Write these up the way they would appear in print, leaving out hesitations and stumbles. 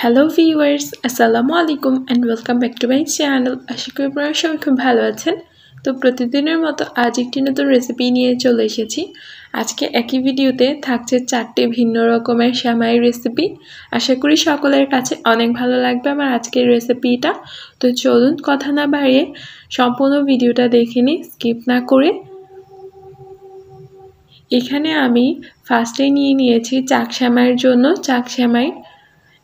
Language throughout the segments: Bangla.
হ্যালো ভিউয়ার্স, আসসালামু আলাইকুম and welcome back to my channel. আশা করি আপনারা সবাই খুব ভালো আছেন। তো প্রতিদিনের মতো আজ একটি নতুন রেসিপি নিয়ে চলে এসেছি। আজকে একই ভিডিওতে থাকছে 4টি ভিন্ন রকমের সেমাই রেসিপি। আশা করি সকলের কাছে অনেক ভালো লাগবে আমার আজকের রেসিপিটা। তো চলুন কথা না বাড়িয়ে সম্পূর্ণ ভিডিওটা দেখে নিই স্কিপ না করে। এখানে আমি ফার্স্টে নিয়ে নিয়েছি চাক সেমাইয়ের জন্য চাক সেমাই।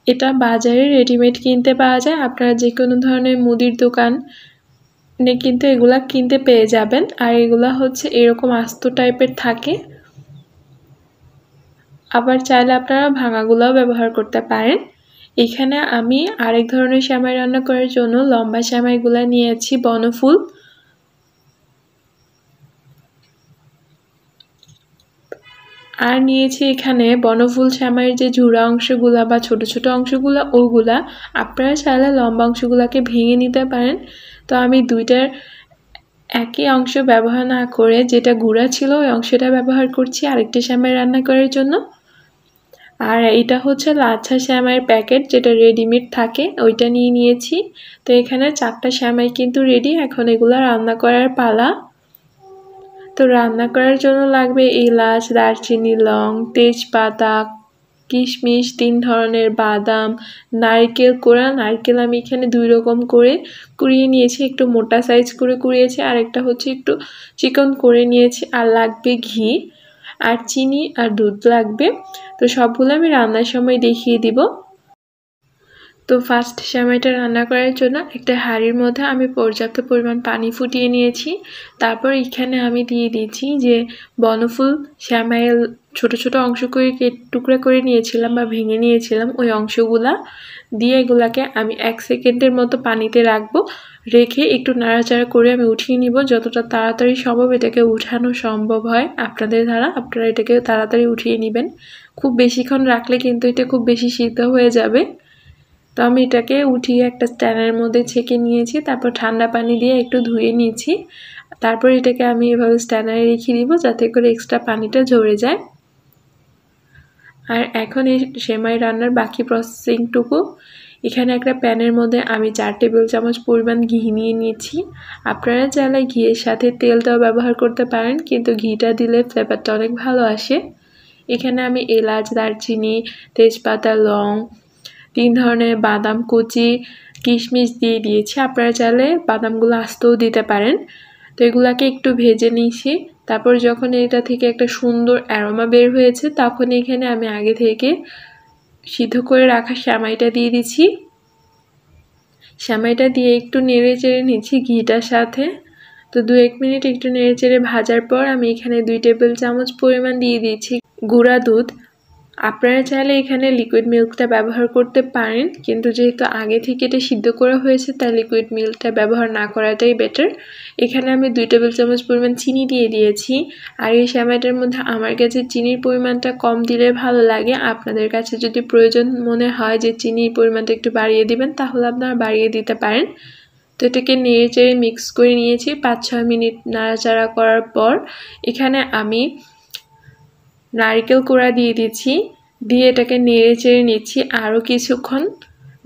এটা বাজারে রেডিমেড কিনতে পাওয়া যায়, আপনারা যে কোনো ধরনের মুদির দোকানে কিন্তু এগুলা কিনতে পেয়ে যাবেন। আর এগুলা হচ্ছে এরকম আস্ত টাইপের থাকে, আবার চাইলে আপনারা ভাঙাগুলাও ব্যবহার করতে পারেন। এখানে আমি আরেক ধরনের সেমাই রান্না করার জন্য লম্বা সেমাইগুলা নিয়েছি বনফুল। আর নিয়েছি এখানে বনফুল সেমাইয়ের যে ঝুড়া অংশগুলা বা ছোট ছোট অংশগুলা ওগুলা, আপনারা চাইলে লম্বা অংশগুলাকে ভেঙে নিতে পারেন। তো আমি দুইটার একই অংশ ব্যবহার না করে যেটা গুঁড়া ছিল ওই অংশটা ব্যবহার করছি আরেকটি সেমাই রান্না করার জন্য। আর এটা হচ্ছে লাচ্ছা সেমাইয়ের প্যাকেট, যেটা রেডিমেড থাকে, ওইটা নিয়ে নিয়েছি। তো এখানে 4টা সেমাই কিন্তু রেডি, এখন এগুলা রান্না করার পালা। তো রান্না করার জন্য লাগবে এলাচ, দারচিনি, লং, তেজপাতা, কিশমিশ, 3 ধরনের বাদাম, নারকেল কোড়া। নারকেল আমি এখানে 2 রকম করে কুড়িয়ে নিয়েছি, একটু মোটা সাইজ করে কুড়িয়েছি আর একটা হচ্ছে একটু চিকন করে নিয়েছি। আর লাগবে ঘি আর চিনি আর দুধ লাগবে। তো সবগুলো আমি রান্নার সময় দেখিয়ে দিব। তো ফার্স্ট সেমাইটা রান্না করার জন্য একটা হাঁড়ির মধ্যে আমি পর্যাপ্ত পরিমাণ পানি ফুটিয়ে নিয়েছি। তারপর এখানে আমি দিয়ে দিয়েছি যে বনফুল সেমাইয়ের ছোট ছোট অংশ করে টুকরা করে নিয়েছিলাম বা ভেঙে নিয়েছিলাম, ওই অংশগুলা দিয়ে এগুলাকে আমি 1 সেকেন্ডের মতো পানিতে রাখবো। রেখে একটু নাড়াচাড়া করে আমি উঠিয়ে নিব। যতটা তাড়াতাড়ি সম্ভব এটাকে উঠানো সম্ভব হয় আপনাদের দ্বারা, আপনারা এটাকে তাড়াতাড়ি উঠিয়ে নেবেন। খুব বেশিক্ষণ রাখলে কিন্তু এটা খুব বেশি সিদ্ধ হয়ে যাবে। তো আমি এটাকে উঠিয়ে একটা স্ট্যান্ডের মধ্যে ছেঁকে নিয়েছি, তারপর ঠান্ডা পানি দিয়ে একটু ধুয়ে নিয়েছি। তারপর এটাকে আমি এভাবে স্ট্যান্ডে রেখে দিব যাতে করে এক্সট্রা পানিটা ঝরে যায়। আর এখন এই সেমাই রান্নার বাকি প্রসেসিংটুকু, এখানে একটা প্যানের মধ্যে আমি 4 টেবিল চামচ পরিমাণ ঘি নিয়ে নিয়েছি। আপনারা চাইলে ঘিয়ের সাথে তেলটাও ব্যবহার করতে পারেন, কিন্তু ঘিটা দিলে ফ্লেভারটা অনেক ভালো আসে। এখানে আমি এলাচ, দারচিনি, তেজপাতা, লং, 3 ধরনের বাদাম কুচি, কিশমিশ দিয়ে দিয়েছি। আপনারা চাইলে বাদামগুলো আস্তেও দিতে পারেন। তো এগুলাকে একটু ভেজে নিয়েছি। তারপর যখন এটা থেকে একটা সুন্দর অ্যারোমা বের হয়েছে, তখন এখানে আমি আগে থেকে সিদ্ধ করে রাখা সেমাইটা দিয়ে দিচ্ছি। সেমাইটা দিয়ে একটু নেড়ে চেড়ে নিচ্ছি ঘিটার সাথে। তো 2-1 মিনিট একটু নেড়ে চেড়ে ভাজার পর আমি এখানে 2 টেবিল চামচ পরিমাণ দিয়ে দিয়েছি গুঁড়া দুধ। আপনারা চাইলে এখানে লিকুইড মিল্কটা ব্যবহার করতে পারেন, কিন্তু যেহেতু আগে থেকে এটা সিদ্ধ করা হয়েছে তাই লিকুইড মিল্কটা ব্যবহার না করাটাই বেটার। এখানে আমি 2 টেবিল চামচ পরিমাণ চিনি দিয়ে দিয়েছি। আর এই সেমাইটার মধ্যে আমার কাছে চিনির পরিমাণটা কম দিলে ভালো লাগে। আপনাদের কাছে যদি প্রয়োজন মনে হয় যে চিনির পরিমাণটা একটু বাড়িয়ে দিবেন, তাহলে আপনারা বাড়িয়ে দিতে পারেন। তো এটাকে নেড়ে চেড়ে মিক্স করে নিয়েছি। 5-6 মিনিট নাড়াচাড়া করার পর এখানে আমি নারকেল কোড়া দিয়ে দিচ্ছি, দিয়ে এটাকে নেড়ে চেড়ে নিচ্ছি আরও কিছুক্ষণ।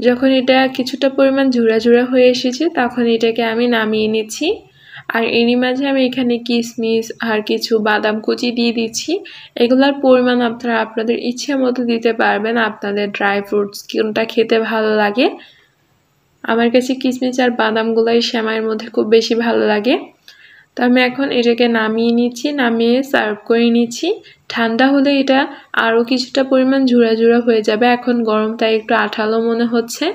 যখন এটা কিছুটা পরিমাণ ঝুরা ঝুরা হয়ে এসেছে তখন এটাকে আমি নামিয়ে নিচ্ছি। আর এরই মাঝে আমি এখানে কিশমিশ আর কিছু বাদাম কুচি দিয়ে দিচ্ছি। এগুলোর পরিমাণ আপনারা আপনাদের ইচ্ছে মতো দিতে পারবেন, আপনাদের ড্রাই ফ্রুটস কোনটা খেতে ভালো লাগে। আমার কাছে কিশমিশ আর বাদামগুলাই সেমাইয়ের মধ্যে খুব বেশি ভালো লাগে। তো আমি এখন এটাকে নামিয়ে নিচ্ছি, নামিয়ে সার্ভ করে নিচ্ছি। ঠান্ডা হলে এটা আরও কিছুটা পরিমাণ ঝুরা ঝুরা হয়ে যাবে, এখন গরম তাই একটু আঠালো মনে হচ্ছে।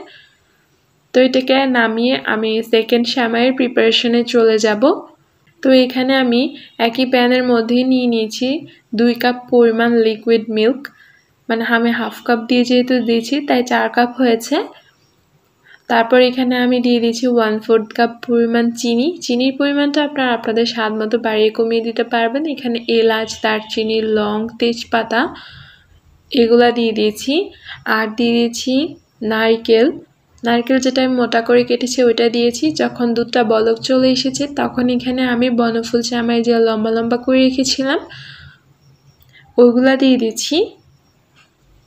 তো এটাকে নামিয়ে আমি সেকেন্ড সেমাইয়ের প্রিপারেশনে চলে যাব। তো এখানে আমি একই প্যানের মধ্যে নিয়ে নিয়েছি 2 কাপ পরিমাণ লিকুইড মিল্ক, মানে আমি হাফ কাপ দিয়ে যেহেতু দিয়েছি তাই 4 কাপ হয়েছে। তারপর এখানে আমি দিয়ে দিচ্ছি 1/4 কাপ পরিমাণ চিনি। চিনির পরিমাণটা আপনারা আপনাদের স্বাদ মতো বাড়িয়ে কমিয়ে দিতে পারবেন। এখানে এলাচ, দারচিনি, লং, তেজপাতা এগুলা দিয়ে দিয়েছি। আর দিয়ে দিয়েছি নারকেল যেটা আমি মোটা করে কেটেছি ওইটা দিয়েছি। যখন দুধটা বলক চলে এসেছে তখন এখানে আমি বনফুল সেমাই যে লম্বা লম্বা করে রেখেছিলাম ওইগুলা দিয়ে দিচ্ছি।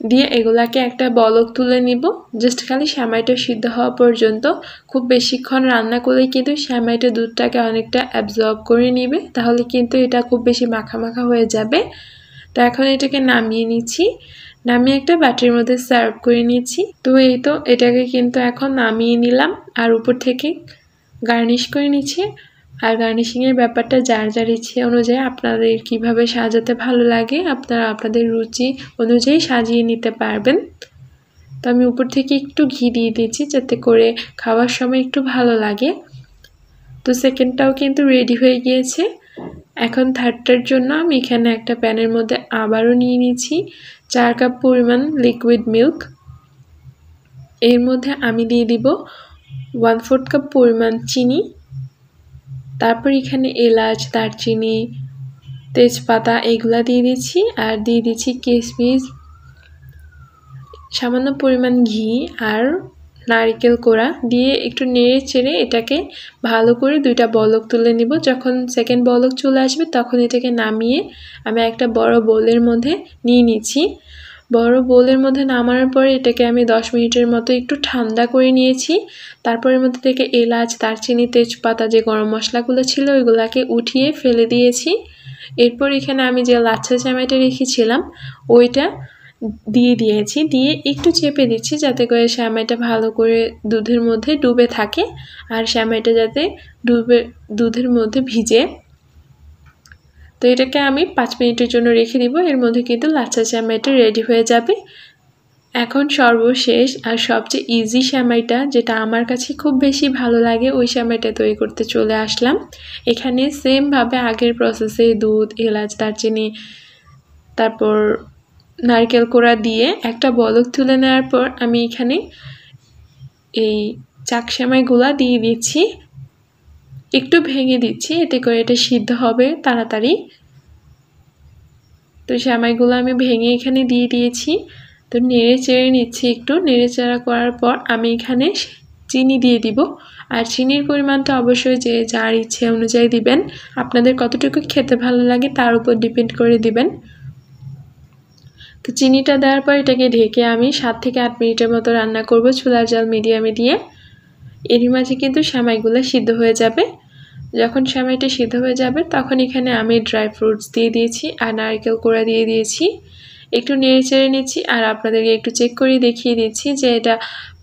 দিয়ে এগুলাকে একটা বলক তুলে নিব। জাস্ট খালি সেমাইটা সিদ্ধ হওয়া পর্যন্ত। খুব বেশিক্ষণ রান্না করলেই কিন্তু সেমাইটা দুধটাকে অনেকটা অ্যাবজর্ব করে নিবে, তাহলে কিন্তু এটা খুব বেশি মাখা মাখা হয়ে যাবে। তো এখন এটাকে নামিয়ে নিচ্ছি, নামিয়ে একটা বাটির মধ্যে সার্ভ করে নিচ্ছি। তো এই তো এটাকে কিন্তু এখন নামিয়ে নিলাম আর উপর থেকে গার্নিশ করে নিচ্ছি। আর গার্নিশিংয়ের ব্যাপারটা যার যার ইচ্ছে অনুযায়ী আপনাদের কিভাবে সাজাতে ভালো লাগে আপনারা আপনাদের রুচি অনুযায়ী সাজিয়ে নিতে পারবেন। তো আমি উপর থেকে একটু ঘি দিয়ে দিচ্ছি যাতে করে খাওয়ার সময় একটু ভালো লাগে। তো সেকেন্ডটাও কিন্তু রেডি হয়ে গিয়েছে। এখন থার্ডটার জন্য আমি এখানে একটা প্যানের মধ্যে আবারও নিয়ে নিচ্ছি 4 কাপ পরিমাণ লিকুইড মিল্ক। এর মধ্যে আমি দিয়ে দিব 1/4 কাপ পরিমাণ চিনি। তারপর এখানে এলাচ, দারচিনি, তেজপাতা এগুলা দিয়ে দিচ্ছি আর দিয়ে দিচ্ছি কিশমিশ, সামান্য পরিমাণ ঘি আর নারকেল কোড়া দিয়ে একটু নেড়ে চেড়ে এটাকে ভালো করে দুইটা বলক তুলে নিব। যখন সেকেন্ড বলক চলে আসবে তখন এটাকে নামিয়ে আমি একটা বড় বোলের মধ্যে নিয়ে নিচ্ছি। বড় বোলের মধ্যে নামানোর পরে এটাকে আমি 10 মিনিটের মতো একটু ঠান্ডা করে নিয়েছি। তারপরের মধ্যে থেকে এলাচ, দারচিনি, তেজপাতা যে গরম মশলাগুলো ছিল ওইগুলাকে উঠিয়ে ফেলে দিয়েছি। এরপর এখানে আমি যে লাচ্ছা সেমাইটা রেখেছিলাম ওইটা দিয়ে দিয়েছি, দিয়ে একটু চেপে দিচ্ছি যাতে করে সেমাইটা ভালো করে দুধের মধ্যে ডুবে থাকে আর সেমাইটা যাতে দুধের মধ্যে ভিজে। তো এটাকে আমি 5 মিনিটের জন্য রেখে দিব। এর মধ্যে কিন্তু লাচ্ছা সেমাইটা রেডি হয়ে যাবে। এখন সর্বশেষ আর সবচেয়ে ইজি সেমাইটা যেটা আমার কাছে খুব বেশি ভালো লাগে ওই সেমাইটা তৈরি করতে চলে আসলাম। এখানে সেম ভাবে আগের প্রসেসে দুধ, এলাচ, দারচিনি তারপর নারকেল কোড়া দিয়ে একটা বলক তুলে নেওয়ার পর আমি এখানে এই চাক সেমাইগুলা দিয়ে দিচ্ছি, একটু ভেঙে দিচ্ছি এতে করে এটা সিদ্ধ হবে তাড়াতাড়ি। তো সেমাইগুলো আমি ভেঙে এখানে দিয়ে দিয়েছি। তো নেড়ে চেড়ে নিচ্ছি, একটু নেড়ে চেড়া করার পর আমি এখানে চিনি দিয়ে দিব। আর চিনির পরিমাণটা অবশ্যই যে যার ইচ্ছে অনুযায়ী দিবেন, আপনাদের কতটুকু খেতে ভালো লাগে তার উপর ডিপেন্ড করে দিবেন। তো চিনিটা দেওয়ার পর এটাকে ঢেকে আমি 7 থেকে 8 মিনিটের মতো রান্না করব চুলার জাল মিডিয়ামে দিয়ে। এরই মাঝে কিন্তু সেমাইগুলো সিদ্ধ হয়ে যাবে। যখন সেমাইটা সিদ্ধ হয়ে যাবে তখন এখানে আমি ড্রাই ফ্রুটস দিয়ে দিয়েছি আর নারকেল কোড়া দিয়ে দিয়েছি। একটু নেড়ে চেড়ে নিচ্ছি আর আপনাদেরকে একটু চেক করে দেখিয়ে দিচ্ছি যে এটা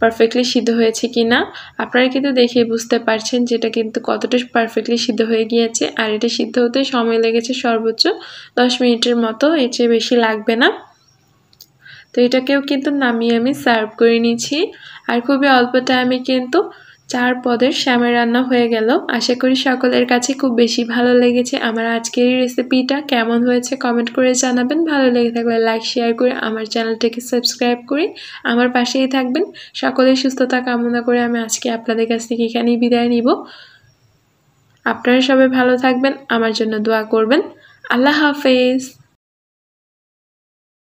পারফেক্টলি সিদ্ধ হয়েছে কিনা। আপনারা কিন্তু দেখে বুঝতে পারছেন যে এটা কিন্তু কতটা পারফেক্টলি সিদ্ধ হয়ে গিয়েছে। আর এটা সিদ্ধ হতে সময় লেগেছে সর্বোচ্চ 10 মিনিটের মতো, এর চেয়ে বেশি লাগবে না। তো এটাকেও কিন্তু নামিয়ে আমি সার্ভ করে নিয়েছি। আর খুবই অল্প টাইমে কিন্তু 4 পদের সেমাই রান্না হয়ে গেল। আশা করি সকলের কাছে খুব বেশি ভালো লেগেছে। আমার আজকের এই রেসিপিটা কেমন হয়েছে কমেন্ট করে জানাবেন। ভালো লেগে থাকলে লাইক শেয়ার করে আমার চ্যানেলটাকে সাবস্ক্রাইব করে আমার পাশেই থাকবেন। সকলের সুস্থতা কামনা করে আমি আজকে আপনাদের কাছ থেকে এখানেই বিদায় নিব। আপনারা সবাই ভালো থাকবেন, আমার জন্য দোয়া করবেন। আল্লাহ হাফেজ।